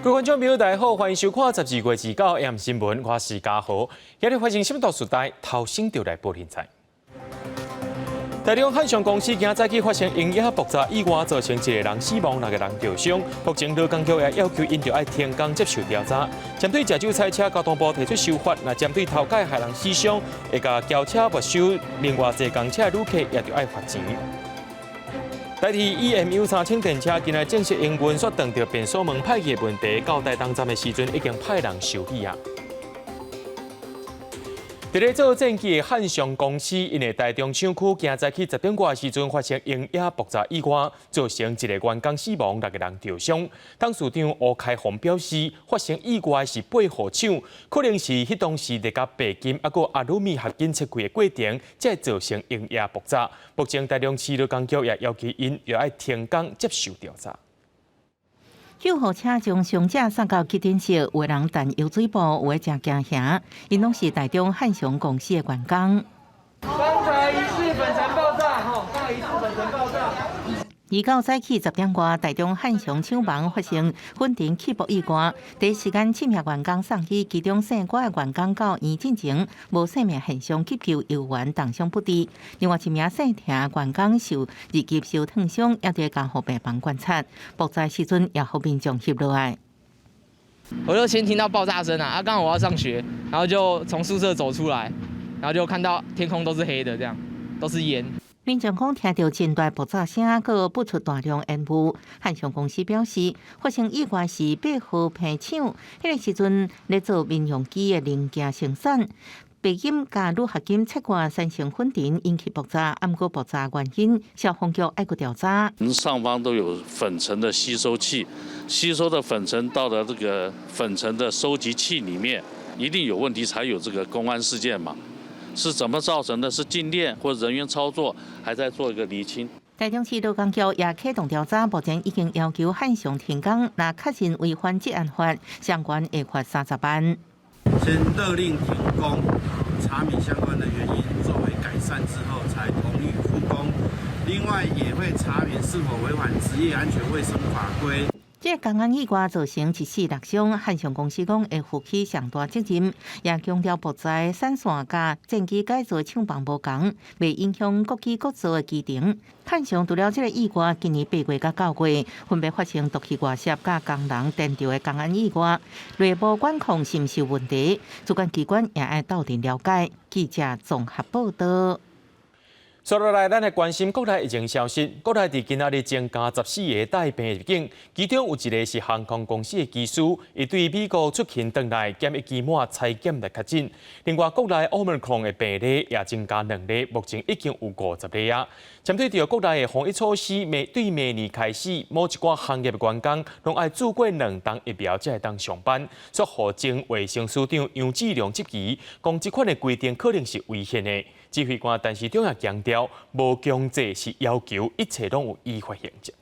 各位观众朋友，大家好，欢迎收看12月29 AM 新闻，我是嘉豪。今日发生新闻时代，头先就来报现在。台中汉翔公司今早起发生营业爆炸意外，造成1个人死亡，6个人受伤。目前劳工局也要求因着要停工接受调查。针对驾酒菜车，交通部提出修法，那针对头盖害人死伤，会甲轿车没收，另外坐公车旅客也着要罚钱。代替 EMU3轻电车今日正式营运，却撞到变速门歹去的问题，到台东站的时阵已经派人修理啊。伫咧做战机的汉翔公司，因为台中厂区今早起10点外时阵发生营业爆炸意外，造成1个员工死亡，6个人受伤。董事长吴开宏表示，发生意外是背后厂，可能是迄当时咧甲白金啊个阿鲁米合金切开的过程，才造成营业爆炸。目前台中市劳工局也要求因要停工接受调查。救护车将伤者送到急诊室，有人等油水部，有的正惊吓，因拢是台中汉翔公司的员工。刚才疑似粉尘爆炸，刚才疑似粉尘爆炸。而到早起10点外，台中汉翔厂房发生粉尘起爆意外，第一时间7名员工送去其中姓郭的员工到医进前无生命现象急救有缘重伤不治，另外1名姓田员工受二级受烫伤，也伫监护病房观察。爆炸时阵也互民众翕落来。我就先听到爆炸声啊，刚好我要上学，然后就从宿舍走出来，然后就看到天空都是黑的，这样都是烟。民众讲听到真大爆炸声，佮不出大量烟雾。汉翔公司表示，发生意外是8号片厂，迄个时阵咧做民用机的零件生产。白金加铝合金切割产生粉尘，引起爆炸。按过爆炸原因，消防局爱过调查。上方都有粉尘的吸收器，吸收的粉尘到了这个粉尘的收集器里面，一定有问题才有这个公安事件嘛。是怎么造成的？是静电或者人员操作，还在做一个厘清。台中市劳工局也启动调查，目前已经要求汉翔停工，若确认违反职安法，相关会罚30万。先勒令停工，查明相关的原因，作为改善之后才同意复工。另外也会查明是否违反职业安全卫生法规。这个公安意外造成1死6伤，汉翔公司讲会负起上大责任，也强调爆炸的散线甲战机改造厂房无同，未影响各机各造的机程。汉翔除了这个意外，今年8月甲9月分别发生毒气外泄甲工人电着的公安意外，内部管控是毋是有问题？主管机关也爱斗阵了解。记者综合报道。接落来，咱来关心国内疫情消息。国内伫今仔日增加14个带病入境，其中有1个是航空公司的机师，伊对美国出境回来检疫期末采检来确诊。另外，国内 Omicron 的病例也增加2例，目前已经有50例啊。针对着国内的防疫措施，对明年开始，某一寡行业的员工拢爱做过2档疫苗才会当上班。所以，护政卫生署长杨志良质疑，讲这款的规定可能是危险的。指挥官陈时中也强调，无强制是要求一切拢有依法行政。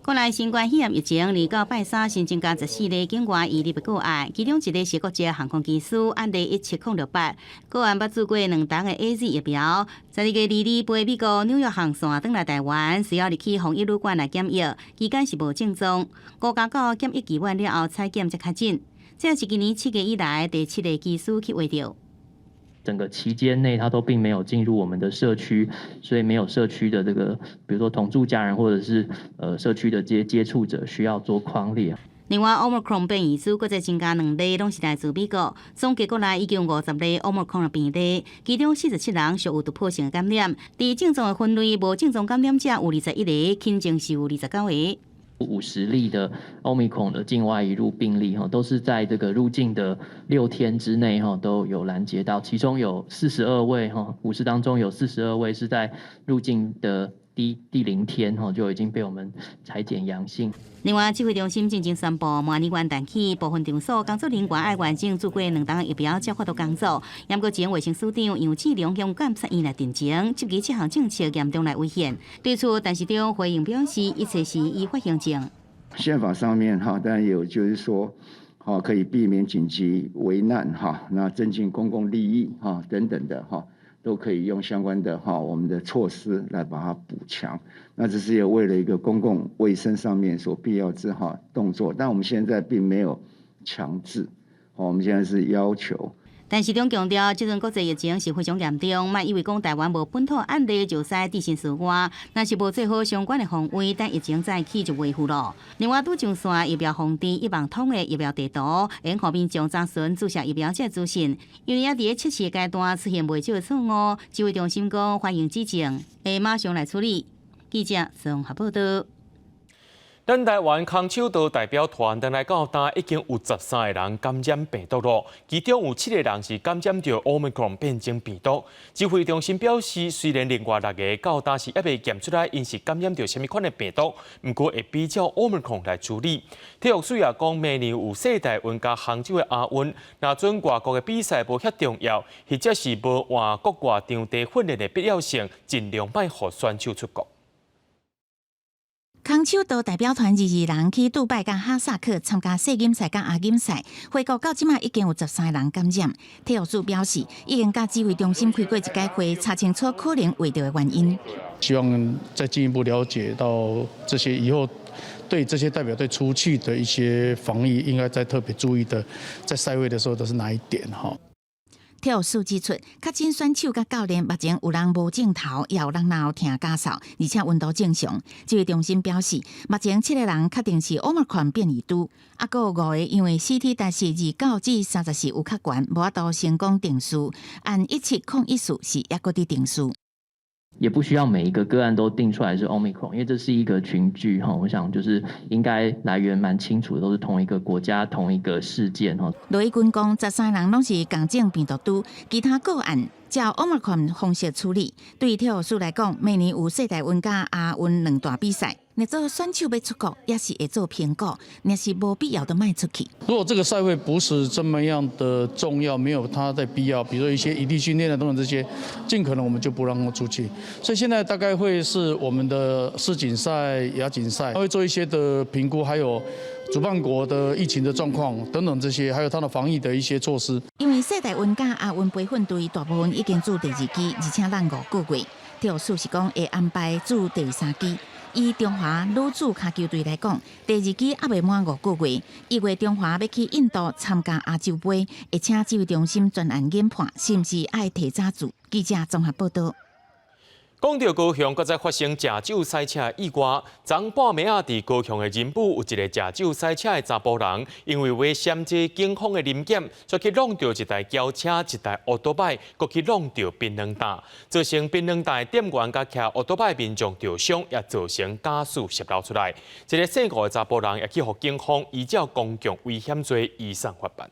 国内新冠肺炎疫情2到拜3新增加14例境外移入个案，其中1个是国际航空机师，案例17068，个案捌做过2档的 AZ 疫苗。12月2日飞美国纽约航线返来台湾，需要入去防疫旅馆来检疫，期间是无症状。5加9检疫期完了后采检才确诊，这是今年7月以来第7个机师去挖到。整个期间内，他都并没有进入我们的社区，所以没有社区的这个，比如说同住家人或者是社区的这些接触者需要做匡列。另外 ，Omicron 变异株搁再增加2例，拢是来自美国。总结国内已经有50例 Omicron 的病例，其中47人属有突破性的感染。伫症状的分类，无症状感染者有21例，轻症是有29例。50例的 Omicron 的境外移入病例都是在这个入境的6天之内都有拦截到，其中有42位50当中有42位是在入境的第0天就已经被我们采检阳性。另外，指挥中心进行宣布，明年元旦起，部分场所工作人员爱完整做过2档疫苗才发到工作。也过前卫生署长杨志良向监察院来定情，质疑这项政策严重来危险。对此，陈时中回应表示，一切是依法行政。宪法上面当然有就是说，可以避免紧急危难那增进公共利益等等的都可以用相关的我们的措施来把它补强。那这是也为了一个公共卫生上面所必要之动作，但我们现在并没有强制，我们现在是要求。但市长强调，这阵国际疫情是非常严重，莫以为讲台湾无本土案例就使置身事外，若是无做好相关的防卫，等疫情再起就袂赴咯。另外，拄上线疫苗防治一网通的疫苗地图，会互民众查询注射疫苗这资讯，因为也伫测试阶段出现袂少的错误，指挥中心讲欢迎指正，会马上来处理。记者综合报道。咱台湾空手道代表团登来到今已经有13个人感染病毒了，其中有7个人是感染到 Omicron 变种病毒。指挥中心表示，虽然另外6个到当时还未检出来因是感染到什么款的病毒，不过会比较 Omicron 来处理。体育署也讲，明年有世大运加杭州的亚运，若准外国的比赛无遐重要，或者是无换国外场地训练的必要性，尽量莫互选手出国。空手道代表团22人去杜拜甲哈萨克参加世锦赛甲亚锦赛，回国到即马已经有13个人感染。体育署表示，已经甲指挥中心开过一届会，查清楚可能会到的原因。希望再进一步了解到这些以后对这些代表队出去的一些防疫，应该再特别注意的，在赛会的时候都是哪一点哈。体育署指出，确诊选手甲教练目前有人无镜头，也有人闹听家扫，而且温度正常。指挥中心表示，目前7个人确定是 Omicron 变异株，还有5个因为 CT 值是29至34有较悬，无法度成功定数，按1701数是抑搁伫定数。也不需要每一个个案都定出来是 Omicron， 因为这是一个群聚哈，我想就是应该来源蛮清楚的，都是同一个国家、同一个事件哈。罗义军讲，13人拢是共种病毒株，其他个案照 Omicron 方式处理。对体育署来讲，明年有世大运甲亚运2大比赛，若做选手要出国，也是会做评估，若是无必要就卖出去。如果这个赛会不是这么样的重要，没有它的必要，比如说一些异地训练的等等这些，尽可能我们就不让它出去。所以现在大概会是我们的世锦赛、亚锦赛，会做一些的评估，还有主办国的疫情的状况等等这些，还有它的防疫的一些措施。因为世大运甲亚运培训队大部分已经做第2期，而且咱5个月，体育署是讲会安排做第3期。以中华女子骹球队来讲，第2期还未满5个月，1月中华要去印度参加亚洲杯，会请指挥中心专案研判是毋是爱提早做。记者综合报道。讲到高雄，搁再发生食酒赛车意外。昨半暝啊，伫高雄的仁武有一个食酒赛车的查甫人，因为为闪遮警方的临检，却去弄到一台轿车、一台奥多拜，搁去弄到槟榔担，造成槟榔担店员甲骑奥多拜民众受伤，也造成驾驶泄漏出来。一个姓吴的查甫人也去互警方依照公共危险罪移送法办。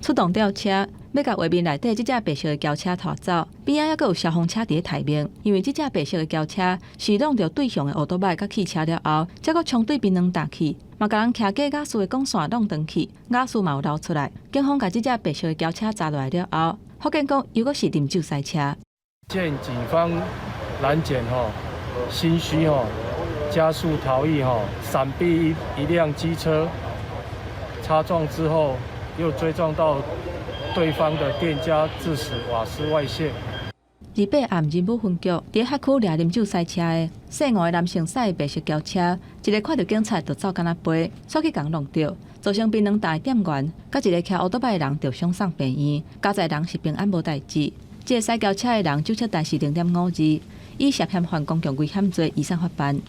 出动吊车，要甲画面内底即只白色的轿车拖走，边仔还阁有消防车伫咧台面。因为即只白色的轿车是弄到对向的奥多拜甲汽车了后，才阁冲对槟榔担去，嘛甲人骑假驾驶的讲线弄断去，驾驶嘛有漏出来。警方甲即只白色的轿车抓落来了后，福建讲又阁是啉酒赛车。见警方拦检心虚加速逃逸闪避一辆机车，擦撞之后。又追撞到对方的店家，致使瓦斯外泄。28暗仁武分局伫辖区掠啉酒赛车的姓吴的男性驶白色轿车，一个看到警察就走干那飞，煞去共弄着，造成槟榔担店员甲一个骑奥多拜的人着伤送病院，加载人是平安无代志。这个驶轿车的人酒测值是0.52，以涉嫌犯公共危险罪移送法办。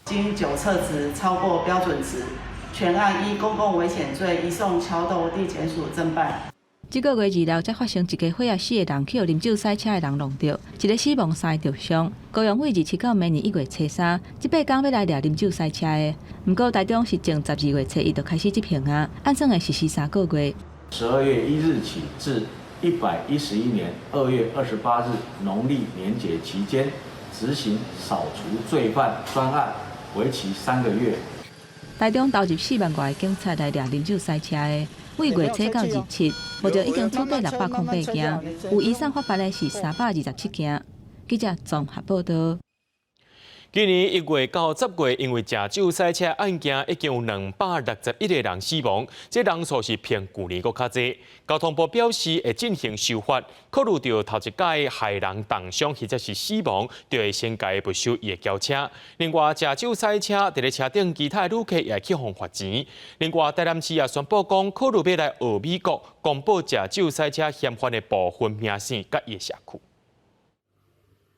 经酒测值超过标准值。全案依公共危险罪移送桥头地检署侦办。这个月2日才发生一个血压4个人去互啉酒赛车的人弄着，一个死亡，3个受伤。高雄为27到明年1月初3，这8天要来掠啉酒赛车的。不过台中是从12月初1就开始执行啊，按算的是3个月。12月1日起至111年2月28日农历年节期间，执行扫除罪犯专案，为期3个月。台中投入4万外的警察来掠啉酒赛车的，为月初到日七，目前已经处理608件，有移送法办的是327件。记者综合报道。今年1月到10月，因为食酒赛车案件，已经有261个人死亡，这人数是比去年搁较济。交通部表示会进行修法，考虑到头一届害人重伤或者是死亡，就会先改不收伊的轿车。另外，食酒赛车伫咧车顶其他旅客也去互罚钱。另外，台南市也宣布讲，考虑要来学美国公布食酒赛车嫌犯的部分名声甲伊社区。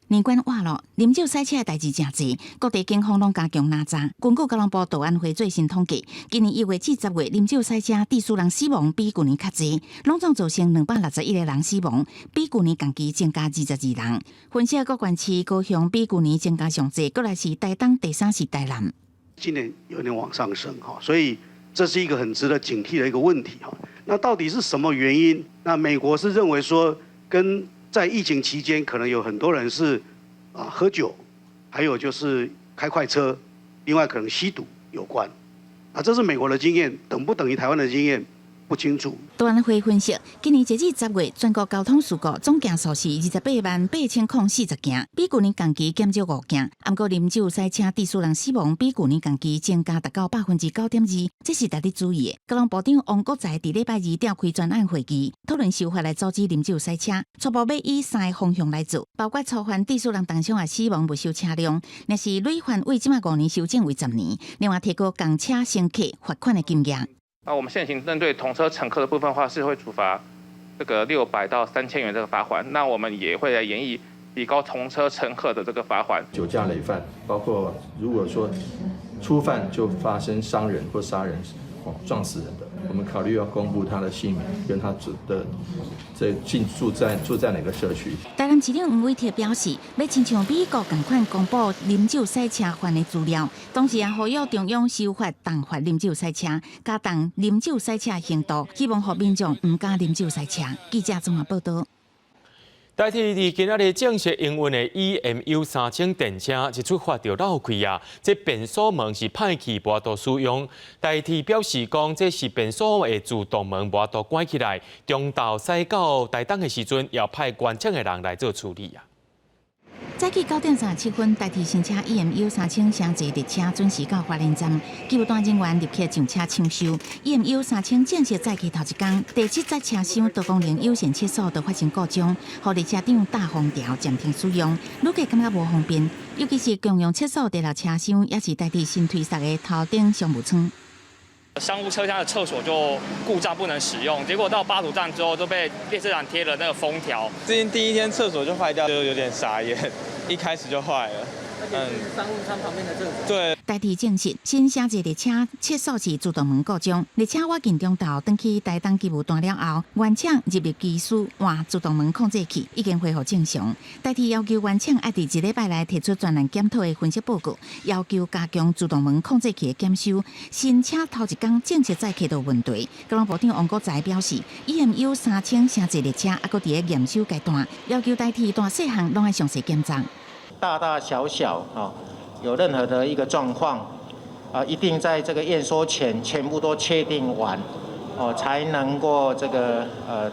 年关晚了，啉酒赛车的代志真济，各地警方拢加强查查。根据交通部道安会最新统计，今年1月至10月，啉酒赛车致死人死亡比去年较济，拢总造成261个人死亡，比去年同期增加22人。分析各县市高雄比去年增加上济，过来是台东，第3是台南。今年有点往上升哈，所以这是一个很值得警惕的一个问题哈。那到底是什么原因？那美国是认为说跟在疫情期间，可能有很多人是喝酒，还有就是开快车，另外可能吸毒有关。这是美国的经验，等不等于台湾的经验不清楚。道安会分析，今年截至10月，全国交通事故总件数是288040件，比去年同期减少5件。不过，啉酒赛车致死人死亡比去年同期增加达到9.2%，这是值得注意的。交通部长王国材伫礼拜2召开专案会议，讨论修法来阻止啉酒赛车。初步要以3个方向来做，包括触犯致死人重伤也死亡没收车辆，若是累犯为即马5年修正为10年。另外，提高公车乘客罚款的金额。那我们现行针对同车乘客的部分的话，是会处罚这个600到3000元这个罚款。那我们也会来研议提高同车乘客的这个罚款。酒驾累犯，包括如果说初犯就发生伤人或杀人、撞死人的，我们考虑要公布他的姓名跟他住在哪个社区。台南市长黄伟哲表示，要亲像美国同款公布啉酒赛车犯的资料，同时也呼吁中央修法重罚啉酒赛车，加重啉酒赛车刑度，希望让民众唔敢啉酒赛车。记者综合报道。代替伫今仔日正式营运的 EMU3000电车一出发就绕开啊！这变速门是歹去无多使用，代替表示讲这是变速的自动门无多关起来，中昼驶到台东的时阵，要派关键的人来做处理啊。早起9点37分，代替新车 EMU3000相坐列车准时到花莲站，机务段人员立刻上车抢修。EMU3000正式载起头一天，第7节车厢多功能有线测速都发生故障，互列车长大封条暂停使用，旅客感觉无方便。尤其是共用测速第6车厢，也是代替新推出的头顶商务舱。商务车厢的厕所就故障不能使用，结果到八堵站之后就被列车长贴了那个封条。之前第1天厕所就坏掉，就有点傻眼，一开始就坏了。而且是商务舱旁边的厕所。对。代替证实，新车坐列车测速是自动门故障，列车我近中昼登去台东机务段了后，原厂入入技术换自动门控制器，已经恢复正常。代替要求原厂要伫1礼拜内提出专案检讨的分析报告，要求加强自动门控制器的检修。新车头一天正式载客到问题，交通部长王国材表示 ，EMU3000相坐列车还搁伫咧验收阶段，要求代替大细项拢要详细检查。大大小小有任何的一个状况，一定在这个验收前全部都确定完，才能够这个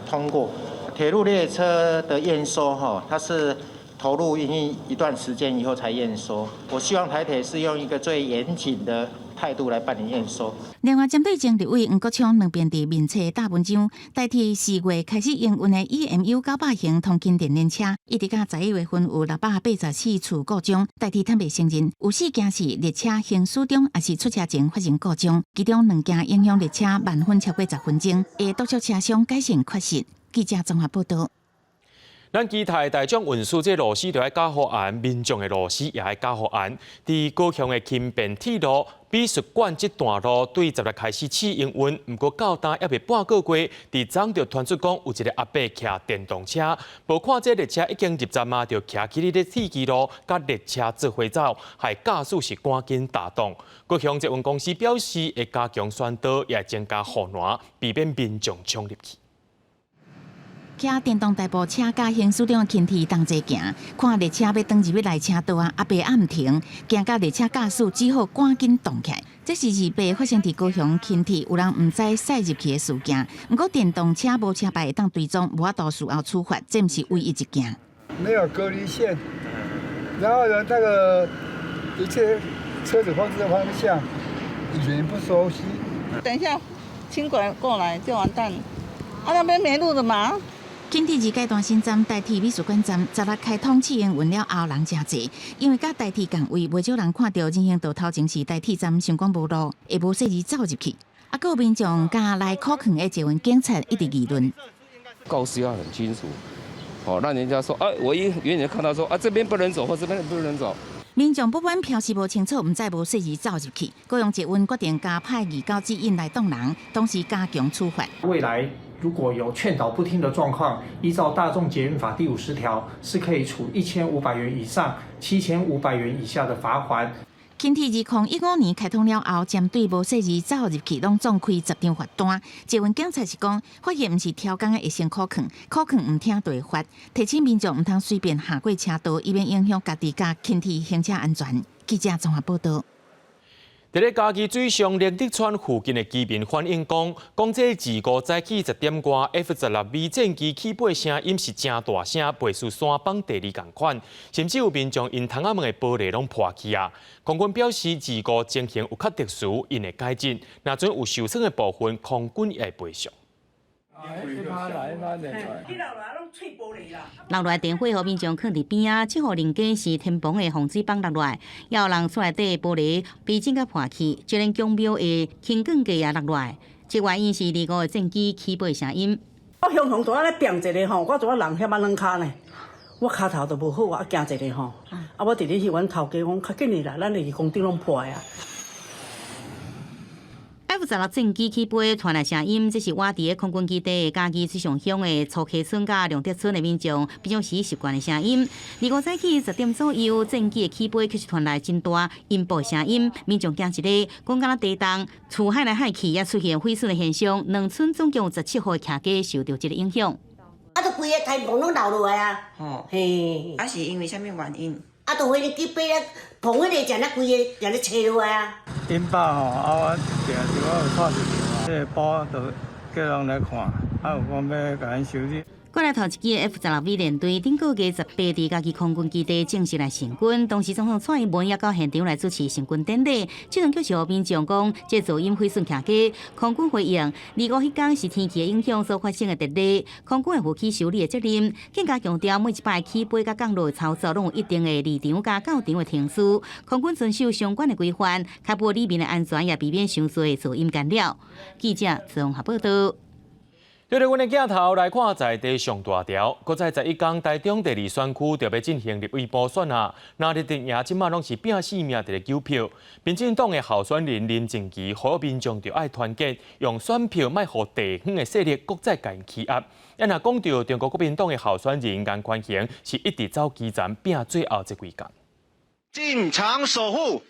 通过。铁路列车的验收它是投入营运一段时间以后才验收。我希望台铁是用一个最严谨的态度来办理验收。另外，针对前立委黄国昌两边伫面册大文章，代替4月开始营运的 EMU900型通勤电联车，一直到11月份有684次故障，代替坦白承认有4件是列车行驶中也是出车前发生故障，其中2件影响列车慢分超过10分钟，会督促车厢改善缺失。记者综合报道。咱期待大众运输这螺丝就要加护安，民众的螺丝也要加护安。伫高雄的轻便铁路美术馆这段路对10日开始试营运，不过到今还未半个月，伫昨就传出讲有一个阿伯骑电动车，无看这列车已经入站嘛，就骑起你的铁机路，甲列车做回走，害驾驶是赶紧打动。高雄捷运公司表示会加强宣导，也增加护栏，避免民众冲入去。骑电动代步车甲行驶中的轻铁同齐行，看列车要登入来车道啊，阿伯也唔停，惊到列车驾驶只好赶紧动起来。这是2月发生伫高雄轻铁有人唔知驶入去的事件。不过电动车无车牌会当追踪，无法度事后处罚，这唔是唯一一件。没有隔离线，然后呢，那个一切车子放这方向，语言不熟悉。等一下，轻轨过来就完蛋，那边没路了嘛。近第二阶段新站代替美术馆站，16开通试营运了后人真侪，因为甲代替岗位，袂少人看到人行道头前是代替站相关无路，会无细字走入去。啊，还有民众甲来考劝的接运警察一直议论。告示要很清楚，让人家说，我远远看到说，这边不能走，或这边不能走。民众不满标示无清楚，唔知无细字走入去，高雄捷运决定加派移交指引来动人，同时加强处罚。未来如果有劝导不听的状况，依照大众捷运法第50条，是可以处1500元以上7500元以下的罚锾。轻铁2015年开通了后，针对无细字走入去，拢总开10张罚单。捷运警察是讲，发现唔是超工的会先考劝唔听就会罚，提醒民众唔通随便下过车道，以免影响家己甲轻铁行车安全。记者综合报道。伫咧嘉义水上连德川附近的居民反映讲这自古早起10点外 F-16V 战机起飞声音是真大声，倍数山崩第2共款，甚至有民众因窗仔门的玻璃拢破去啊。空军表示，自古情形有较特殊，因会改进，若准有受伤的部分，空军也会赔偿。落来电火，互民众囥伫边啊，这户邻居是天棚的防水板落来，也有人厝内底玻璃被整个破去，就连宫庙的轻管架也落来。这原因是2个战机起飞声音。我雄雄在安尼并一个吼，我做啊人遐啊软骹呢，我骹头都无好啊，行一个吼，我直直去阮头家讲，较紧的啦，咱的工顶拢破啊。F-16战机起飞传来声音，这是我伫空军基地嘉义水上乡的曹溪村甲龙德村的民众平常时习惯的声音。2早起10点左右，战机的起飞确实传来真大音波声音，民众惊一个，讲敢若地动，厝海来海去，也出现毁损的现象。2村总共17户徛家受到这个影响。都规个台棚拢流落来啊！嘿，是因为什么原因？都飞机飞啊，棚迄个正规个正咧吹落来啊！因爸我定时我有看一条，这个包都叫人来看，有讲要甲因修理。过来头一支 F-16V 连队，顶个月18日，家己空军基地正式来成军。当时总统蔡英文也到现场来主持成军典礼。这场就是民众讲，这噪音毁损徛家。空军回应，25迄天是天气的影响所发生的特例，空军会负起修理的责任。更加强调，每一摆起飞甲降落的操作，拢有一定的离场甲到场的停数。空军遵守相关的规范，确保里面的安全，也避免上水的噪音干扰。记者综合报道。对着阮的镜头来看，在地上大条，搁在11天台中第2选区就要进行立委补选啊。那日定赢，即马拢是拼性命伫咧救票。民进党的候选人林正基呼吁民众着爱团结，用选票卖互地方的势力搁再甲因欺压。也若讲到中国国民党的候选人颜宽恒是一直走基层，拼最后这几天。进场守护，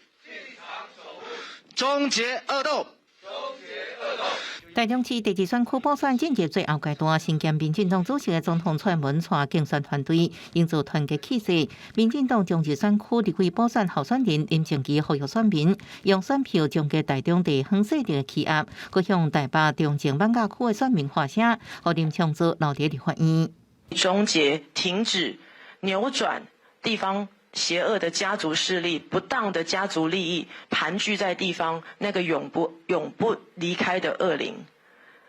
终结恶斗。台中市第2选区补选进入最后阶段，身兼民进党主席的总统蔡英文带竞选团队营造团结气势。民进党中治选区立委补选候选人林正基呼吁选民用选票终结台中地方势力的欺压，佮向台北中正艋舺区的选民发声，和林强做老爹立法院。终结、停止、扭转地方邪恶的家族势力、不当的家族利益盘踞在地方那个永不离开的恶灵，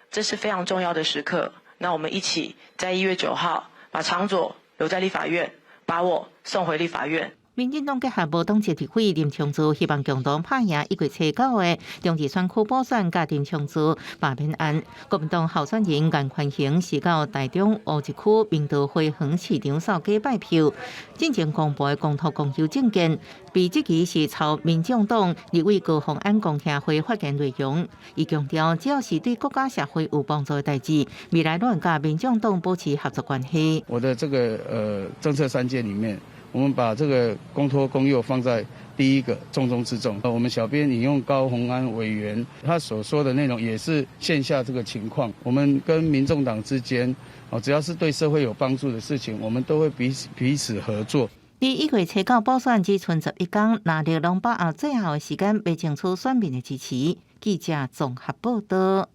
这是非常重要的时刻。那我们一起在1月9号把长佐留在立法院，把我送回立法院。民进党结合无党籍立委林昌祖，希望共同拍赢1月7号的中治选区补选甲林昌祖罢免案。国民党候选人颜宽恒是到台中乌一区明道花园市场扫街拜票，进前公布的公投公休证件，被质疑是抄民众党立委高虹安公听会发言内容。伊强调，只要是对国家社会有帮助的代志，未来都能甲民众党保持合作关系。我的这个政策3件里面，我们把这个公托公幼放在第一个重中之重。我们小编引用高虹安委员他所说的内容，也是线下这个情况。我们跟民众党之间，只要是对社会有帮助的事情，我们都会彼此合作。伫1月7号补选只剩11天，那力拢把握最后的时间，未争取选民的支持。记者综合报道。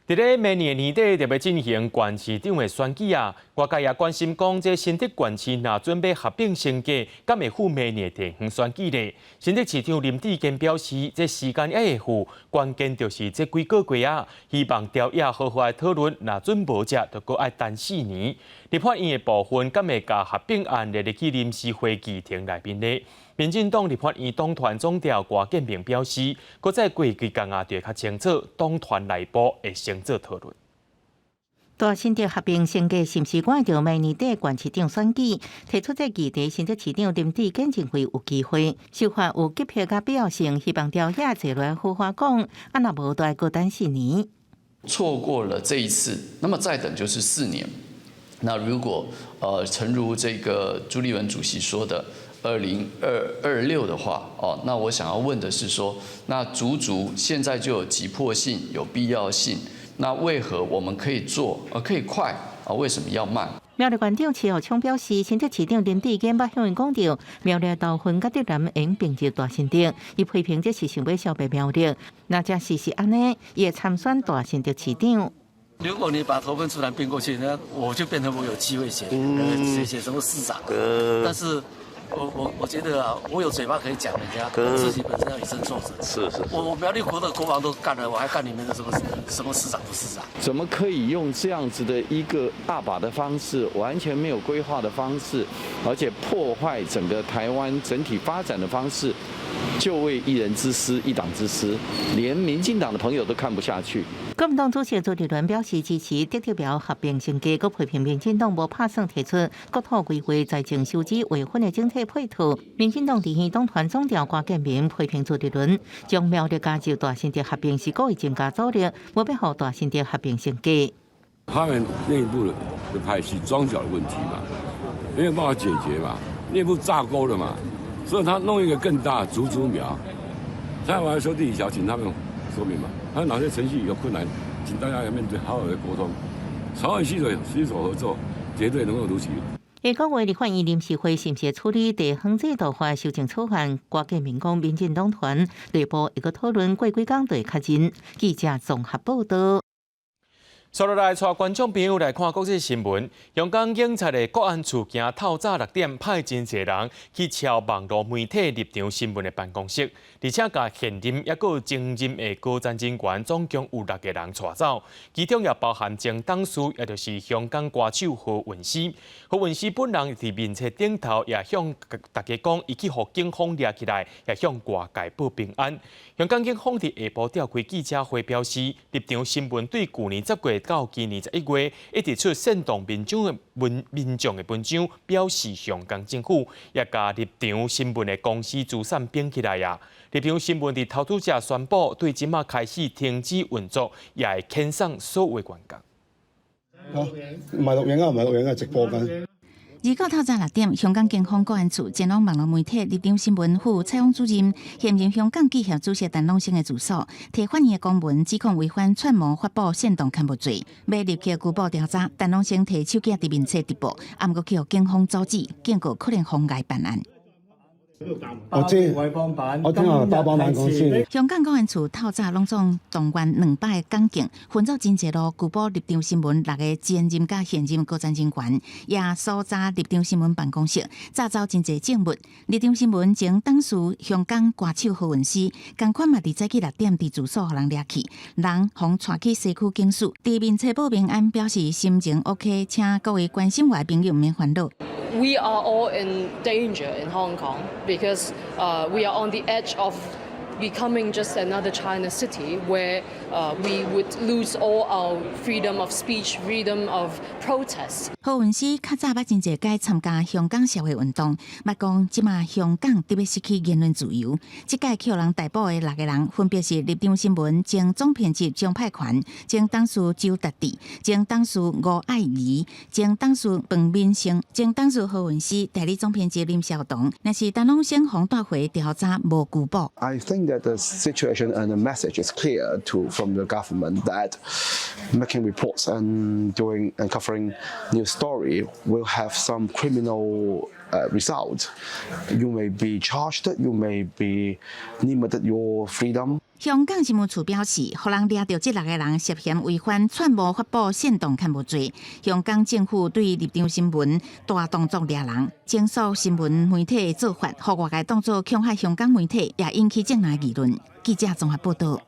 伫伫咧明年年底就要进行县市长的选举啊，外界也关心讲，这新竹县市若准备合并升格，敢会赴明年地方选举呢？新竹市长林志坚表示，这时间还会赴，关键就是这几个月啊，希望朝野好好来讨论，若准无者，就搁爱等4年。立法院的部分敢会甲合并案列入去临时会议庭内面呢？民进党立法院党团总调郭建明表示，搁再过几天啊，就会较清楚，党团内部会先做讨论。大新竹合并升格是毋是赶着明年底县市长选举？提出这议题，新竹市长林志坚认为有机会，手法有急迫甲必要性，希望朝野坐来好好讲，啊若无就要搁等4年。错过了这一次，那么再等就是4年。那如果诚如这个朱立伦主席说的，2026的话，那我想要问的是说，那足现在就有急迫性、有必要性，那为何我们可以做，可以快，为什么要慢？苗栗县长徐浩昌表示，新竹市长林志坚捌向因讲到，苗栗桃园甲竹南应并入大新竹，伊批评这是想要消灭苗栗。那假使是安尼，伊会参选大新竹市长。如果你把头份竹南并过去，那我就变成我有机会写什么市长。但是我觉得啊，我有嘴巴可以讲人家，自己本身要以身作则。是。我苗栗国的国防都干了，我还干你们的什么市长不市长？怎么可以用这样子的一个大把的方式，完全没有规划的方式，而且破坏整个台湾整体发展的方式，就为一人之私、一党之私，连民进党的朋友都看不下去。国民党主席朱立伦表示支持竹竹苗合并升格，佮批评民进党无拍算提出国土规划财政收支划分的整体配套。民进党地院党团总调郭建明批评朱立伦将苗栗加入大新竹合并是故意增加阻力，无必要大新竹合并升格。他们内部的派系庄脚的问题嘛，没有办法解决嘛，内部炸沟了嘛，所以他弄一个更大竹苗。台湾说第几条，请他们说明嘛，还有哪些程序有困难，请大家要面对好好的沟通，朝野携手合作，绝对能够如期。下个月立法院临时会是毋是处理地方制度化修正草案？郭建明讲，民进党团内部一个讨论过几工就会确认。记者综合报道。接落来，带观众朋友来看国际新闻。香港警察的国安处今透早6点派真侪人去敲网络媒体立场新闻的办公室，而且甲现任也有前任的高层人员，总共有6个人带走，其中也包含前党事，也就是香港歌手何韵诗。何韵诗本人伫面册顶头也向大家讲，伊去互警方抓起来，也向外界报平安。香港警方伫下晡召开记者会，表示立场新闻对去年10月到今年11月一直出煽动民众的文章，表示香港政府也甲立场新闻的公司资产并起来呀。立场新闻伫投资者宣布对即马开始停止运作，也会遣送所有员工。唔係錄影啊，唔係錄影啊，直播緊。日到透早6點，香港警方國安處前往網絡媒體立場新聞副採訪主任，現任香港記協主席陳龍生的住所，提反映的公文指控違反串謀發布煽動刊物罪，要立即拘捕調查。陳龍生提手機佇面冊直播，毋過叫警方阻止，警告可能妨礙辦案。我知，我聽下包幫辦公司。香港國安處透早攏總動員200個港警，分走真濟路，拘捕立場新聞6個前任甲現任高層人員，也搜查立場新聞辦公室，查找真濟證物。立場新聞前董事香港歌手何韻詩，同款嘛伫早起6點佇住所互人掠去，人互帶去西區警署。佇面冊報平安，表示心情 OK， 請各位關心我的朋友毋免煩惱。We are all in danger in Hong Kong because we are on the edge of becoming just another China city where we would lose all our freedom of speech, freedom of protest. 何韻詩較早捌真濟屆參加香港社會運動，捌講即馬香港特別失去言論自由。即屆去人逮捕的6個人，分別是立場新聞前總編輯張派權、前董事周達智、前董事吳愛儀、前董事彭敏成、前董事何韻詩、代理總編輯林小東。若是陳龍生紅帶回調查無拘捕。I think that the situation and the message is clear from the government that making reports and doing and covering news story will have some criminal result. You may be charged, you may be limited your freedom. 香港新闻处表示，互人抓到这6个人涉嫌违反串谋发布煽动刊物罪。香港政府对立场新闻大动作抓人，整肃新闻媒体的做法，互外界当作恐吓香港媒体，也引起正面议论。记者综合报道。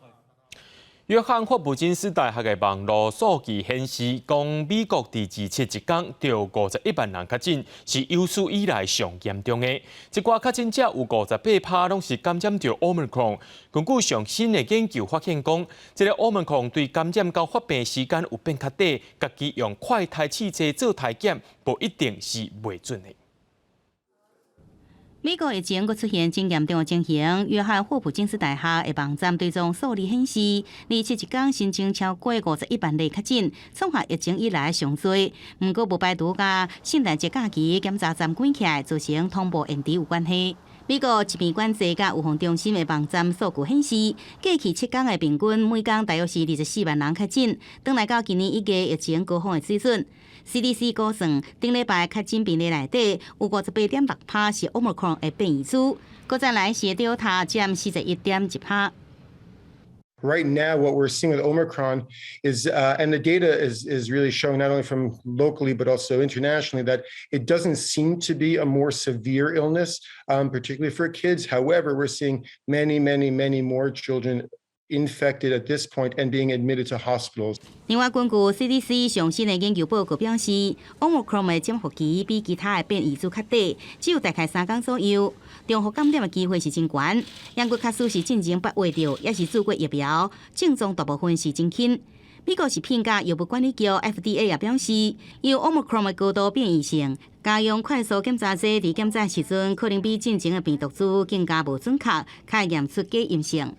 约翰霍普金斯大学的网络数据显示，讲美国第27一天就51万人确诊，是有史以来上严重的。一寡确诊者有58%拢是感染到 Omicron。根据上新的研究发现，讲这个 Omicron 对感染到发病时间有变较短，家己用快筛试剂做筛检，不一定是袂准的。美国疫情佫出现真严重的情形。约翰霍普金斯大学的网站追踪数字显示，27一天新增超过51万例确诊，创下疫情以来上多。不过不排除甲圣诞节假期检查站关起来造成通报延迟有关系。美国疾病管制甲预防中心的网站数据显示，过去7天的平均每天大约是24万人确诊，转来到今年1月疫情高峰的水准。CDC 估算，顶礼拜确诊病例内底有58.6%是 Omicron 的变异株，搁再来是 Delta 占41.1%。Right now, what we're seeing with Omicron is, and the data is really showing not only from locally but also internationally, that it doesn't seem to be a more severe illness, particularly for kids. However, we're seeing many more children infected at this point and being admitted to hospitals. 另外，根据 CDC 上新的研究报告表示 ，Omicron 的潜伏期比其他的变异株较短，只有大概3天左右。中和感染的机会是真悬，英国确实是进前8月着，也是做过疫苗，症状大部分是真轻。美国食品甲药物管理局 FDA 也表示，由 Omicron 的高度变异性，加用快速检查剂伫检查时阵，可能比进前的病毒株更加无准确，较验出假阴性。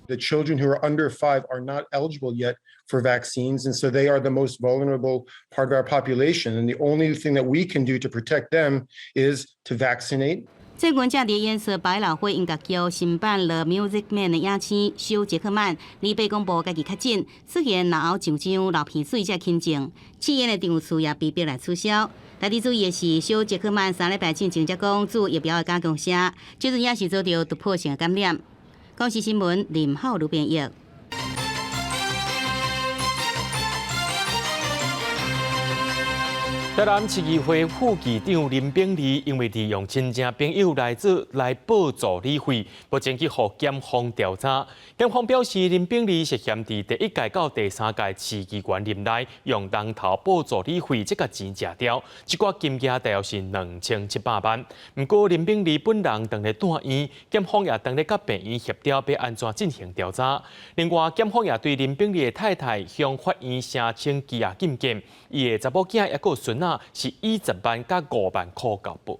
The children who are under 5 are not eligible yet for vaccines, and so they are the most vulnerable part of our population. And the only thing that we can do to protect them is to vaccinate. 最近正伫演出百老汇音乐剧新版《The Music Man》的影星休·杰克曼，礼拜公布家己确诊，出现脑喉上涨、流鼻水才轻症，试演的场次也被迫来取消。特别注意的是，休·杰克曼3礼拜进前才讲做疫苗的加强社，最近也是遭到突破性的感染。公视新闻林浩如编译。台南市议会副议长林炳利因为利用亲戚朋友来补助理费，目前去互检方调查。检方表示，林炳利涉嫌伫第1届到第3届市议员任内用人头补助理费，这个钱吃掉，一寡金额大约是2700万。不过林炳利本人当日住院，检方也当日甲病院协调，要安怎进行调查。另外，检方也对林炳利的太太向法院申请羁押禁见，伊的查某囝也个孙仔。是20万甲5万块交保。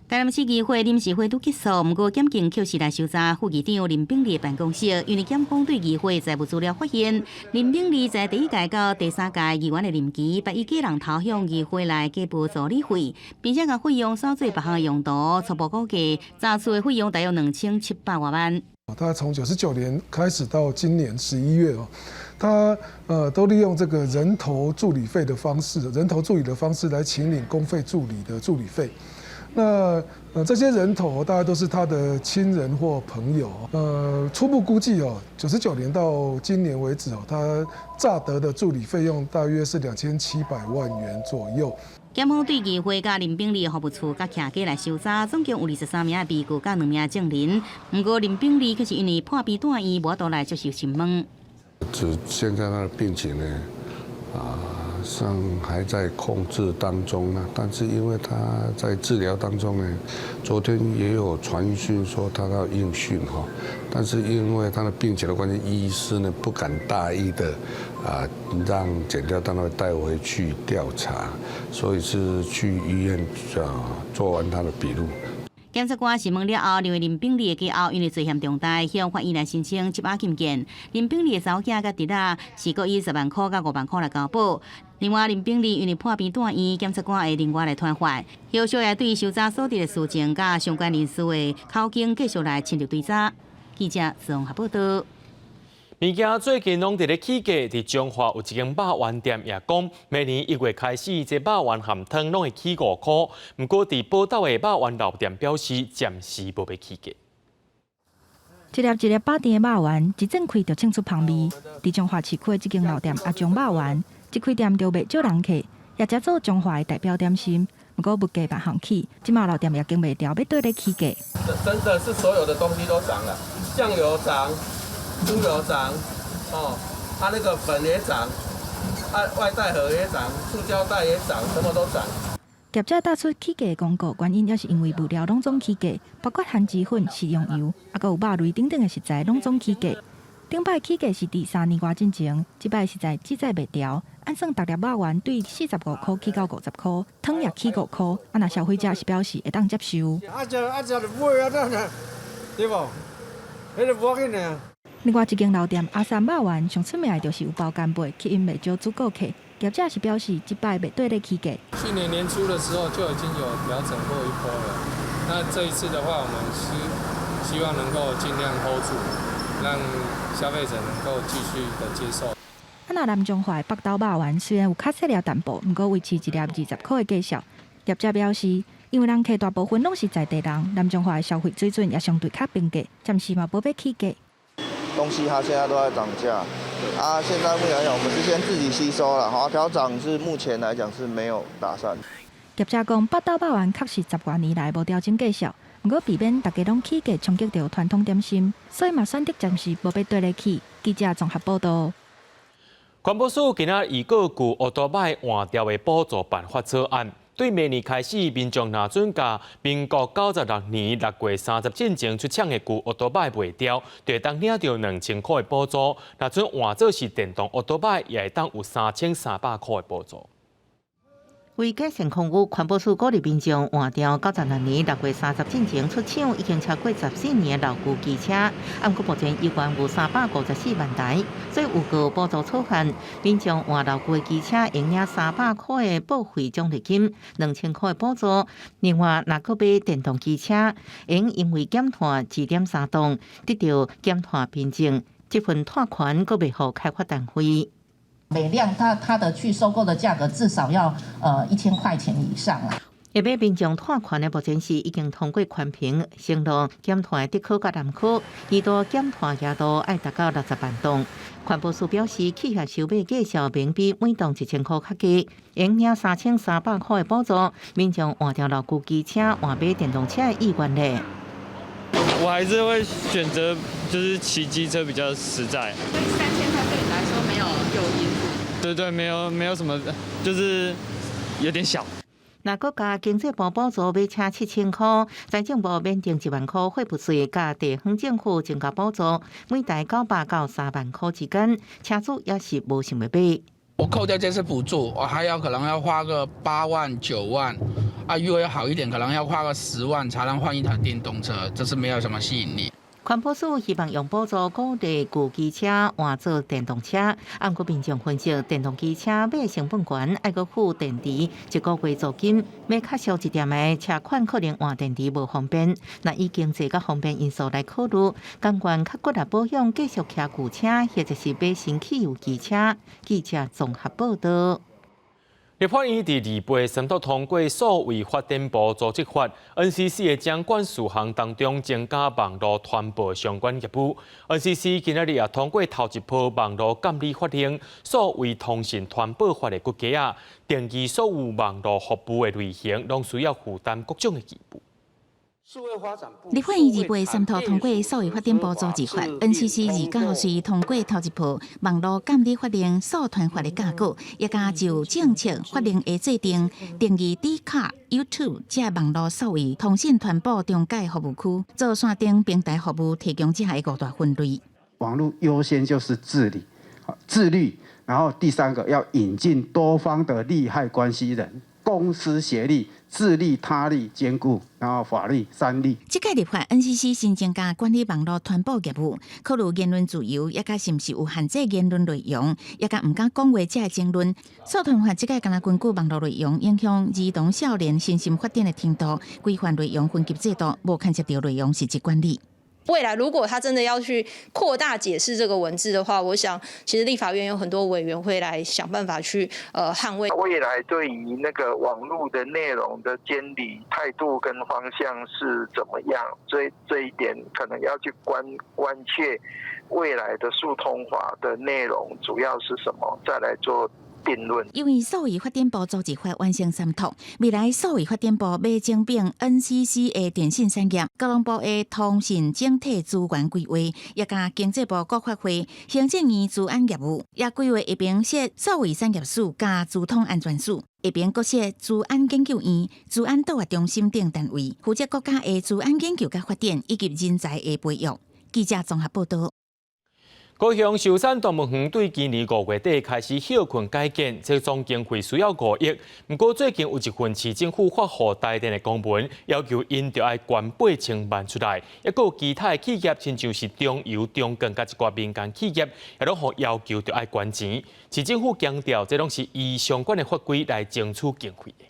台南市议会临时会都结束，不过检警却是来搜查副议长林炳利的办公室，因为检方对议会财务资料发现，林炳利在第1届到第3届议员的任期，把伊个人头向议会来给补助理费，并且把费用扫做别项的用途，初步估计查出的费用大约2700多万。他从99年开始到今年11月他都利用这个人头助理费的方式，人头助理的方式来请领公费助理的助理费。那这些人头大概都是他的亲人或朋友。初步估计99年到今年为止他诈得的助理费用大约是2700万元左右。检方对议会甲林炳利服务处甲徛家来搜查，总共有23名被告甲2名证人。不过林炳利却是因为破病住院，无倒来接受询问。现在他的病情呢，上还在控制当中呢。但是因为他在治疗当中呢，昨天也有传讯说他要应讯但是因为他的病情的关系，医师呢不敢大意的让检调单位带回去调查，所以是去医院做完他的笔录。检察官询问了后，认为林炳利的家后因为罪嫌重大，向法院来申请羁押禁见。林炳利的查某囝甲侄仔是各以10万块甲5万块来交保。另外，林炳利因为破病住院，检察官会另外来传唤，要求也对搜查所得的事情甲相关人士的口径继续来深入追查。记者综合报道。物件最近拢伫咧起价，伫中华有一间肉丸店也讲，明年1月开始，这肉丸含汤拢会起5块。不过，伫宝岛的肉丸老店表示，暂时无要起价。一粒一粒饱甜的肉圆，一整开就冲出香味。伫中华市区的这间老店阿中肉圆，一开店就袂少人客，也食做中华的代表点心。不过物价别行起，即马老店也经袂掉，要对咧起价。真的是所有的东西都涨了，酱油涨，猪油涨，它那个粉也涨，外带盒也涨，塑胶袋也涨，什么都涨。业者打出起价的广告，原因也是因为物料拢总起价，包括番薯粉、食用油，还有肉类等等的食材拢总起价。顶摆起价是伫3年外之前，即摆实在记载袂掉。按算逐粒肉圆对45块起到50块，汤也起5块，若消费者是表示会当接受。就买啊，对无？迄个无要紧啊。另外一间老店阿三肉圆上出名的就是有包干贝，吸引袂少足够客。业者是表示，即摆袂对咧起价。去年年初的时候就已经有调整过一波了，那这一次的话，我们希望能够尽量 hold 住，让消费者能够继续的接受。若南中华的北斗肉圆虽然有较细粒淡薄，毋过维持一粒20块的价格。业者表示，因为人客大部分拢是在地人，南中华的消费水准也相对较平价，暂时嘛无要起价。东西它现在都在涨价，现在目前来讲，我们是先自己吸收了，调涨是目前来讲是没有打算。业者讲，北斗肉圆确实10多年来无调整价格，不过避免大家拢起价冲击到传统点心，所以嘛选择暂时无要对咧起。记者综合报道。环保署今仔预告据奥多麦换掉的补助办法草案，对明年开始，民众若准甲民国96年6月30前出厂的旧奥多麦卖掉，就会当领到2000块的补助；若准换做是电动奥多麦，也会当有3300块的补助。为改善空污，环保署鼓励民众换掉96年6月30前出厂已经超过14年的老旧机车，按过目前有关有354万台，所以有个补助草案，民众换老旧的机车用领300块的报废奖励金，2000块的补助。另外，若搁买电动机车，用因为减碳2.3吨得到减碳凭证，这份碳权搁未予开发单位。每辆它的去收购的价格至少要1000块钱以上啦。要买民众碳权的目前是已经通过环评，承诺减碳的北科甲南科，二度减碳额度爱达到60万吨。环保署表示，企业收买价小明比每吨1000块较低，用领3300块的补助，民众换掉老旧机车换买电动车的意愿呢？我还是会选择就是骑机车比较实在。所以3000块对你来说没有诱因。对，没有什么，就是有点小。若国家经济部补助买车7000块，财政部免定1万块货物税，甲地方政府增加补助，每台900到3万块之间，车主也是无想要买。我扣掉这次补助，我还可能要花个8万9万，如果要好一点，可能要花个10万才能换一台电动车，这是没有什么吸引力。环保署希望用补助鼓励旧机车换做电动车。按过民众分析，电动机车买成本悬，爱搁付电池，1个月租金买较俗一点的车款，可能换电池无方便。那以经济甲方便因素来考虑，甘愿较骨力保养，继续骑旧车，或者是买新汽油机车。记者综合报道。立法院第2倍审读通过数位发展部组织法 ，NCC 的掌管事项当中增加网络传播相关业务。NCC 今日也通过头一波网络监理法令、数位通信传播法的骨架，定义所有网络服务的类型，拢需要负担各种的义务。立法院2倍三读通过数位发展部组织法 ，NCC 29号是通过头一部网络监理法令、数团法的架构，也加就政策法令的制定，定义低卡、YouTube 这网络数位通信传播中介服务区，做线顶平台服务提供者的5大分类。网络优先就是治理、自律，然后第3个要引进多方的利害关系人。公私协力、自利他利兼顾，然后法律3利。这届立法 NCC 新增加管理网络传播业务，考虑言论自由，也甲是毋是有限制言论内容，也甲毋敢讲话这争论。数团法这届敢若根据网络内容影响儿童少年身心发展的程度，规范内容分级制度，无牵涉到内容实质管理。未来如果他真的要去扩大解释这个文字的话，我想其实立法院有很多委员会来想办法去捍卫。未来对于那个网络的内容的监理态度跟方向是怎么样？这一点可能要去关切未来的速通法的内容主要是什么，再来做定论。因为数位发展部组织法完成三读，未来数位发展部要整并 NCC 的电信产业、交通部的通讯整体资源规划，也甲经济部国发会行政院治安业务，也规划一边设数位产业署加资通安全署，一边搁设治安研究院、治安导活中心等单位，负责国家的治安研究甲发展以及人才的培育。记者综合报道。高雄寿山动物园对今年5月底开始休困改建，这总经费需要5亿。不过最近有一份市政府发予台电的公文，要求因着爱捐8000万出来，也有其他的企业，亲像是中油、中钢甲一寡民间企业，也拢互要求着爱捐钱。市政府强调，这拢是依相关的法规来争取经费的。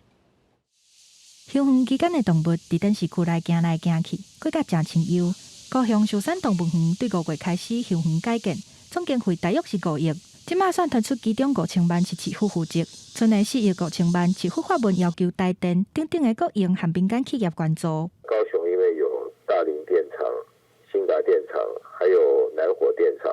休园期间的动物伫电视区内行来行去，过甲真清幽。高雄寿山动物园对5月开始休园改建，总经费大约是5亿。即马算推出其中5000万是市府负责，剩的4亿5000万市府发文要求台电等等的国营和民间企业捐助。高雄因为有大林电厂、新达电厂，还有南火电厂，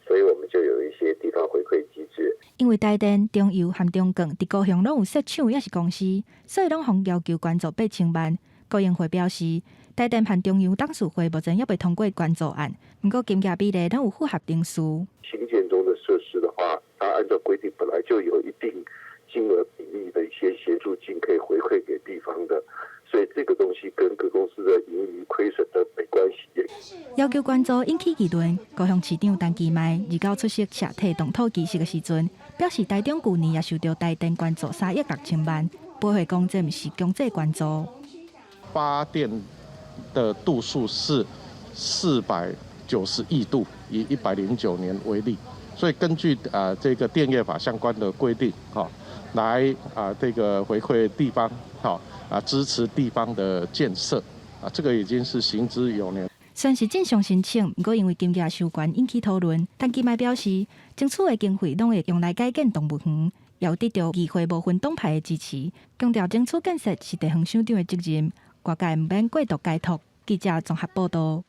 所以我们就有一些地方回馈机制。因为台电、中油和中钢伫高雄拢有设厂也是公司，所以拢互要求捐助8000万。国营会表示，台电和中油董事会目前也未通过捐助案，不过金额比例都有符合定数。新建中的设施的话，它按照规定本来就有一定金额比例的一些协助金可以回馈给地方的，所以这个东西跟各公司的盈余亏损的没关系。要求捐助引起议论，高雄市长陈其迈29出席社体动土仪式的时阵，表示台中去年也受到台电捐助3亿6000万，不会讲这不是强制捐助。发电的度数是490亿度，以109年为例，所以根据这个电业法相关的规定，来这个回馈地方，支持地方的建设，这个已经是行之有年。虽然是正常申请，不过因为金额收悬引起讨论。陈其迈表示，争取的经费拢会用来改建动物园，也有得到议会部分党派的支持，强调争取建设是地方首长的责任。外界唔免过度解读。记者综合报道。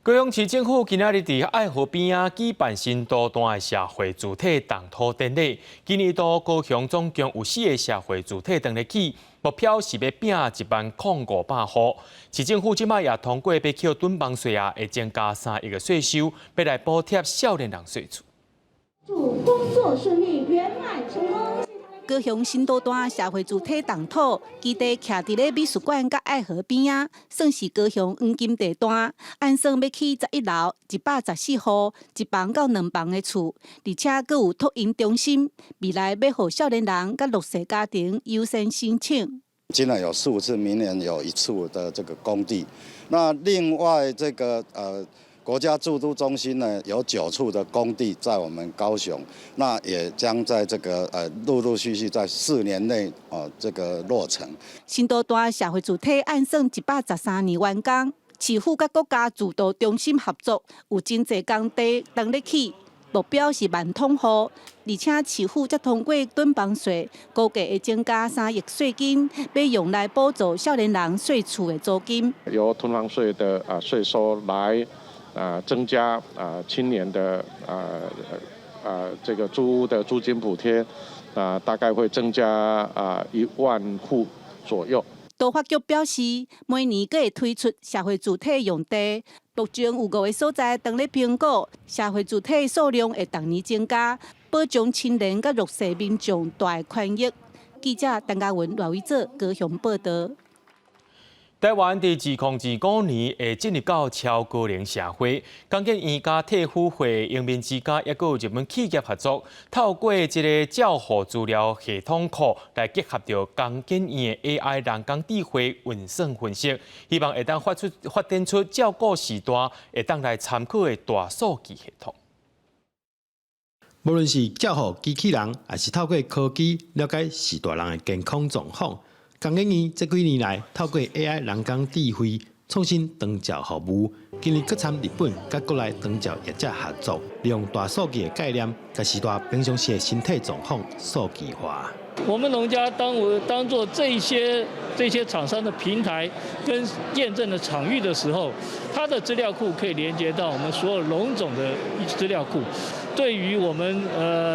高雄市政府今仔日伫爱河边仔举办新都段的社会主体动土典礼。今年度高雄总共有4个社会主体动入去，目标是要拼10500户。市政府即摆也通过要扣囤房税会增加3亿的税收，要来补贴少年人税厝。祝工作顺利，圆满成功。高雄新都段社会主体动土基地徛伫咧美术馆甲爱河边啊，算是高雄黄金地段。按算要起11楼114户，1房到2房的厝，而且佫有托婴中心，未来要互少年人甲弱势家庭优先申请。今年有4、5次，明年有1处的这个工地。那另外这个国家驻都中心呢，有9处的工地在我们高雄，那也将在这个陆陆续续在4年内这个落成。新都段社会主体按算113年完工，市府甲国家驻都中心合作，有真侪工地动入去，目标是10000通户，而且市府则通过囤房税，估计会增加3亿税金，要用来补助少年人税厝的租金。由囤房税的税收来。增加青年的这个租屋的租金补贴，大概会增加1万户左右。都发局表示，每年佫会推出社会主体用地，目前有5个所在当咧评估，社会主体数量会逐年增加，保障青年甲弱势民众大权益。记者陈嘉文、赖伟哲高雄报道。台湾伫2025年会进入到超高龄社会，钢建院甲体育会、英明之家，也有日本企业合作，透过这个照护资料系统库来结合着钢建院的 AI 人工智慧运算分析，希望会当发展出照顾时段会当来参考的大数据系统。无论是照护机器人，还是透过科技了解时大人的健康状况。钢建院这几年来，透过 AI 人工智慧创新长照服务。今年搁参日本甲国内长照业者合作，利用大数据的概念，甲时代平常时的身体状况数据化。我们农家当做这些厂商的平台跟验证的场域的时候，它的资料库可以连接到我们所有农种的资料库，对于我们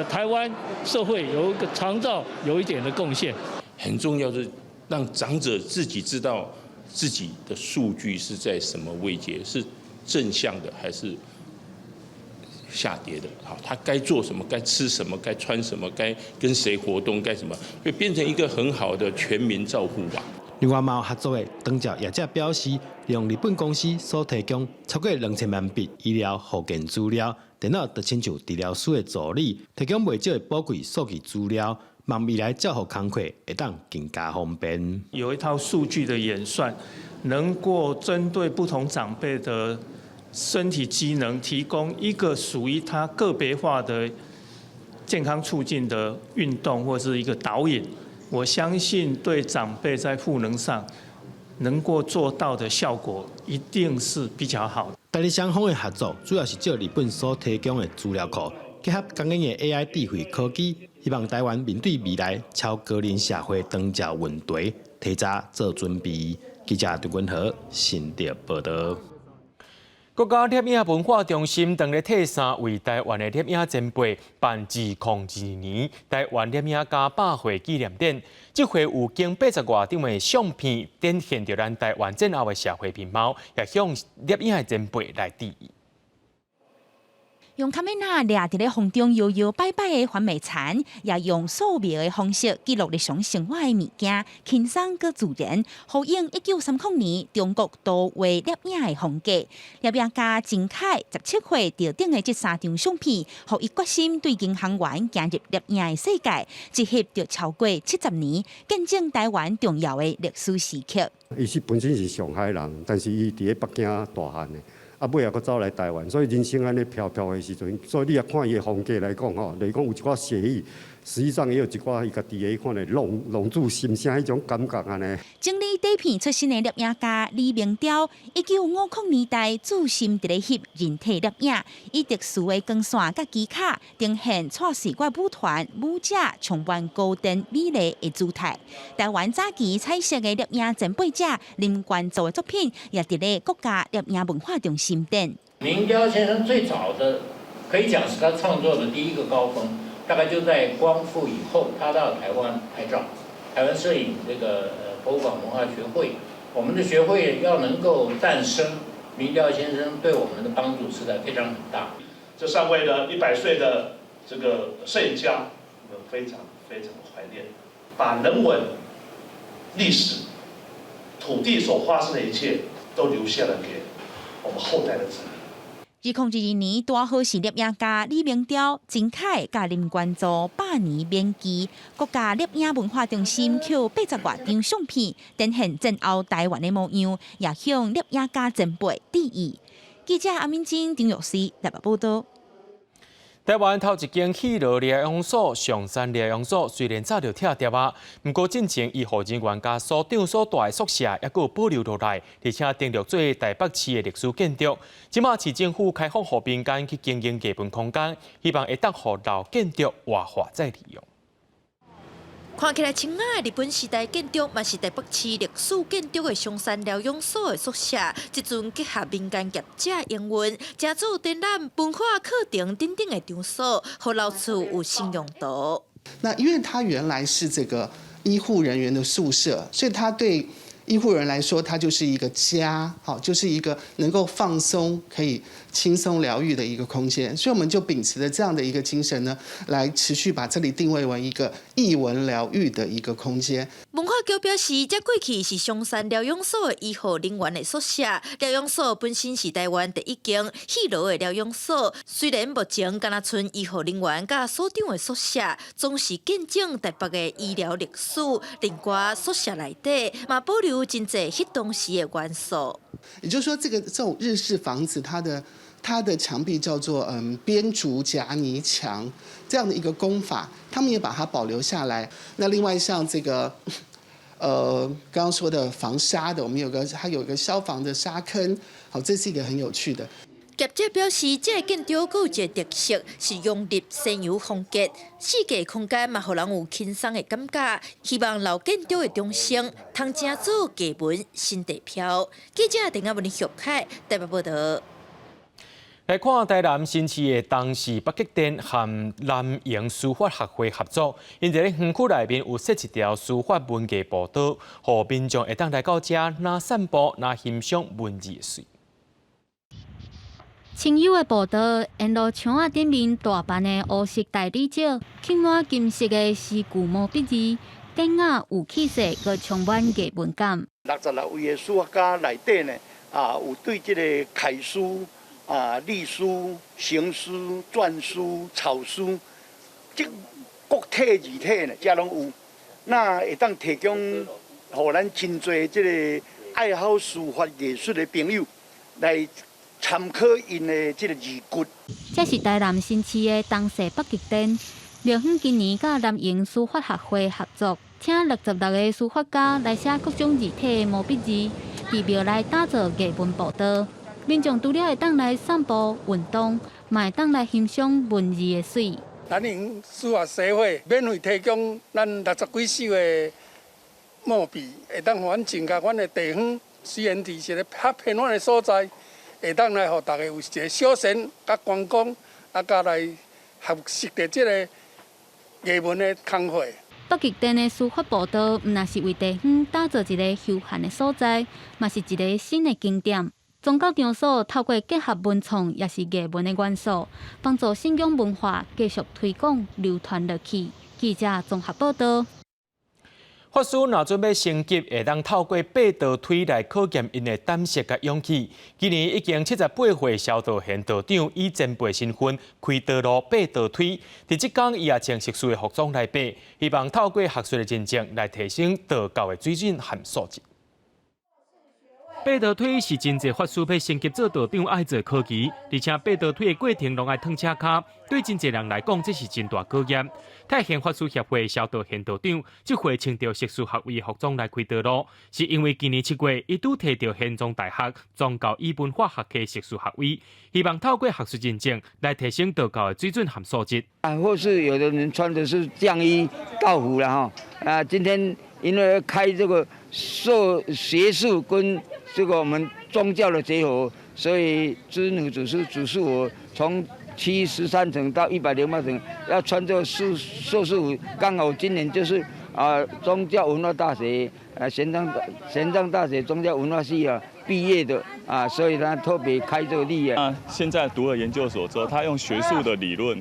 台湾社会有一个长照有一点的贡献。很重要的是让长者自己知道自己的数据是在什么位阶，是正向的还是下跌的？好，他该做什么，该吃什么，该穿什么，该跟谁活动，该什么，会变成一个很好的全民照护网。另外，有合作的长照业者表示，利用日本公司所提供超过2000万笔医疗保健资料，电脑就亲像治疗师的助理，提供袂少的宝贵数据资料。望未来照护工作会当更加方便。有一套数据的演算，能够针对不同长辈的身体机能，提供一个属于他个别化的健康促进的运动或是一个导引。我相信对长辈在赋能上能够做到的效果，一定是比较好的。代理双方的合作，主要是借日本所提供的资料库，结合刚硬的 AI 智慧科技。希望台湾面对未来超高龄社会长照问题，提早做准备。记者杜君和新竹报道。国家摄影文化中心当日替3为台湾的摄影前辈办2022年台湾摄影家100岁纪念展。这回有经80多张的相片，展现着咱台湾战后的社会面貌，也向摄影的前辈来致意。用卡面仔掠伫咧风中摇摇摆摆的环美田，也用素描的方式记录日常生活的物件，轻松佮自然，呼应1930年中国都会摄影的风格。摄影家陈凯17岁调顶的这3张相片，互伊决心对金航员行入摄影的世界，一翕就超过70年，见证台湾重要的历史时刻。伊是本身是上海人，但是伊伫咧北京大汉的。尾也阁走来台湾，所以人生安尼飘飘的时阵，所以你也看伊的风格来讲吼，就是讲有一寡写意，实际上也有一寡伊家己的看的拢住心声迄种感觉安尼。整理底片出身的摄影家李明雕，1950年代注心伫咧翕人体摄影，以特殊的光线甲技巧，呈现蔡氏怪舞团舞者充满高等美丽的姿态。台湾早期彩色的摄影前辈者林冠祖的作品，也伫咧国家摄影文化中心展。明雕先生最早的，可以讲是他创作的第一个高峰，大概就在光复以后，他到台湾拍照，台湾摄影这个博物馆文化学会，我们的学会要能够诞生，明雕先生对我们的帮助实在非常很大。这3位呢100岁的这个摄影家，我们非常非常怀念，把人文、历史、土地所发生的一切都留下了给我们后代的子民。2022年，大好是摄影家李明雕、陈凯甲林冠祖100年免记，国家摄影文化中心扣80多张相片，展现战后台湾的模样，也向摄影家前辈致意。记者阿敏晶、张玉思台北报道。台湾头一间气热疗养所上山疗养所，虽然早就拆掉啊，不过进前医护人员甲所长所住的宿舍，还佫保留落来，而且登录做台北市的历史建筑。即马市政府开放予民间去经营基本空间，希望会当予老建筑活化再利用。看起来清雅的日本时代建筑，嘛是台北市历史建筑的上山疗养所的宿舍。即阵结合民间业者营运，正做展览、文化课程等等的场所，互老厝有新用途。那因为它原来是这个医护人员的宿舍，所以它对医护人来说，它就是一个家，好，就是一个能够放松、可以轻松疗愈的一个空间。所以我们就秉持着这样的一个精神呢，来持续把这里定位为一个艺文疗愈的一个空间。文化局表示，这过去是上山疗养所的医护人员的宿舍。疗养所本身是台湾第一间戏罗的疗养所，虽然目前敢若剩医护人员甲所长的宿舍，总是见证台北的医疗历史。另外，宿舍内底嘛保留真侪迄当时的元素。也就是说，这种日式房子，它的墙壁叫做编竹夹泥墙这样的一个工法，他们也把它保留下来。那另外像这个刚刚说的防沙的，我们它有个消防的沙坑，好，这是一个很有趣的。业者表示，这个建筑有一个特色是融入西洋风格，四界空间嘛，互人有轻松的感觉。希望老建筑的中心，通正做艺文新地标。记者陈亚文、徐凯台北报道。来看台南新市的东市北极点和南营书法学会合作，因在园区内面有设一条书法文艺步道，让民众会当来到这拿散步、拿欣赏文字的水。清幽的步道，沿路墙仔顶面大版的乌色大理石，嵌满金色的是古毛笔字，典雅有气势，佮充满艺文感。66位的书法家内底呢，有对这个楷书、隶书、行书、篆书、草书，即各体字体呢，遮拢有。那会当提供，互咱真侪这个爱好书法艺术的朋友来。参考因的这个字骨。这是台南新市的东势北极点，庙方今年甲南营书法学会合作，请66个书法家来写各种字体的毛笔字，伫庙内打造艺文步道。民众除了会当来散步运动，嘛会当来欣赏文字的水。南营书法协会免费提供咱60几首的毛笔，会当互阮增加阮的地方，虽然伫一个较偏远的所在。会当来，互大家有一个休闲、甲观光，甲来学习的这个艺文的工会。北极点的书法步道，毋但是为地方打造一个休闲的所在，嘛是一个新的景点。宗教场所透过结合文创，也是艺文的元素，帮助信仰文化继续推广流传落去。记者综合报道。法师若准备升级，会当透过8道推来考验因的胆识甲勇气。今年已经78岁萧道贤道长以前辈身份开道路8道推，伫即天伊也穿特殊的服装来爬，希望透过学术的认证来提升道教的水准和素质。8道推是真侪法师要升级做道长爱做考期，而且8道推的过程拢爱烫车骹，对真侪人来讲，这是真大考验。太贤法师协会萧道贤道长这回穿着特殊学位的服装来开道路，是因为今年7月，伊拄摕到宪宗大学宗教与文化学科特殊学位，希望透过学术认证来提升道教的水准和素质。或是有的人穿的是降衣道服了哈，今天因为开这个学术跟这个我们宗教的结合，所以织女指示我从713层到108层要穿这个硕士服，刚好今年就是宗教文化大学玄奘大学宗教文化系毕业的所以他特别开这个例现在读了研究所之后，他用学术的理论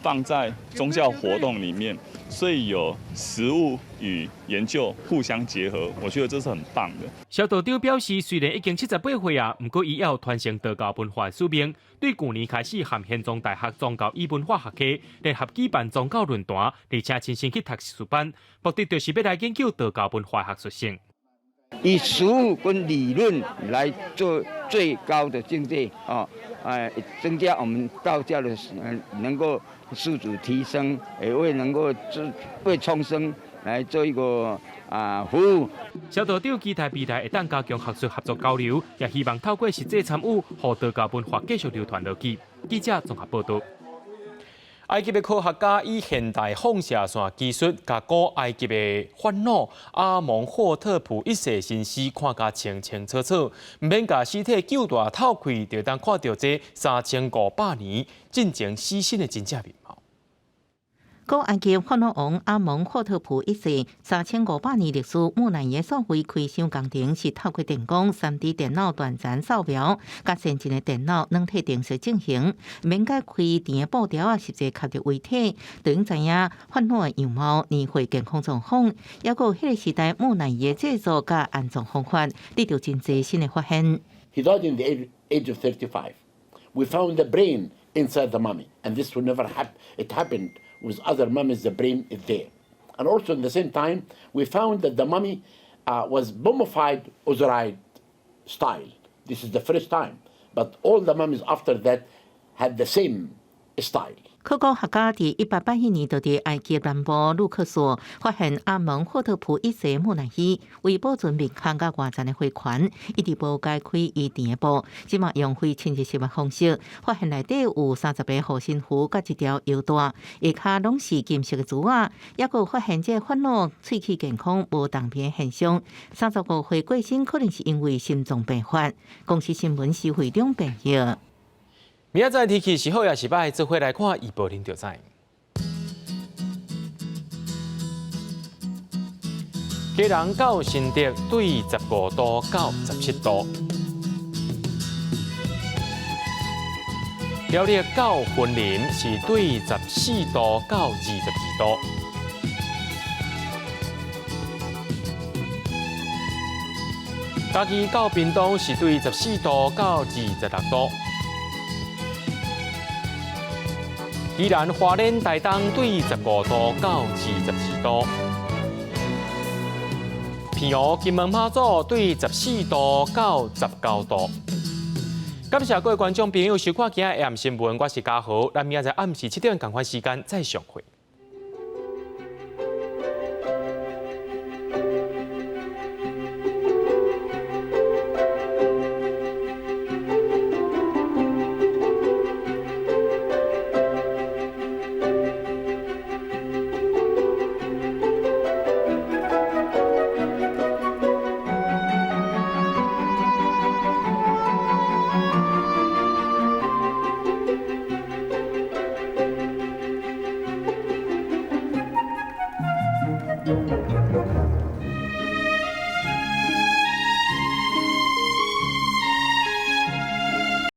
放在宗教活动里面，所以有实务与研究互相结合，我觉得这是很棒的。萧道长表示，虽然已经78岁不过伊要传承道教文化的使命，对去年开始和宪宗大学宗教与文化学科联合举办宗教论坛，而且亲身去读学术班，目的就是要来研究道教文化学术性。以实务跟理论来做最高的境界增加我们道教的能够素质提升，也为能够为众生来做一个服务。萧道长期待未来会当加强学术合作交流，也希望透过实际参与，让道教文化继续流传落去。记者综合报道。埃及的科学家以现代放射线技术，把古埃及的法老阿蒙霍特普一世身尸看甲清清楚楚，唔免把尸体救大透开，就当看到这3500年进前死神的真正面貌。古埃及法老王阿蒙霍特普一世3500年历史，木乃伊所费开箱工程是透过电工、3D 电脑短暂扫描，甲先进的电脑软体定时进行，免解开电的布条实际刻入遗体，就用知影法老的样貌、年岁、健康状况，还有迄个时代木乃伊的制作甲安装方法，得到真侪新的发现。He died in the age of 35. We found the brain inside the mummy, and this would never happen. It happened with other mummies, the brain is there. And also at the same time, we found that the mummy was mummified Osiris style. This is the first time. But all the mummies after that had the same style. 考古学家伫1881年就伫埃及南部卢克索发现阿蒙霍特普一世木乃伊，为保存面孔甲外层的花环，一直无解开伊田的布，即马用非亲日式的方式，发现内底有30个护身符甲一条腰带，下骹拢是金色的珠仔，也佫发现这烦恼喙齿健康无当片的现象。35岁过身可能是因为心脏病发。公司新闻是会中朋友。明仔载天气是好也是歹，做伙来看预报您就知。基隆到新竹对15度到17度，苗栗到云林是对14度到22度，嘉义到屏东是对14度到26度。宜兰花莲台东对15度到22度，澎湖金门马祖对14度到19度。感谢各位观众朋友收看今日AM新闻，我是嘉豪，咱明仔载暗时7点同款时间再相会。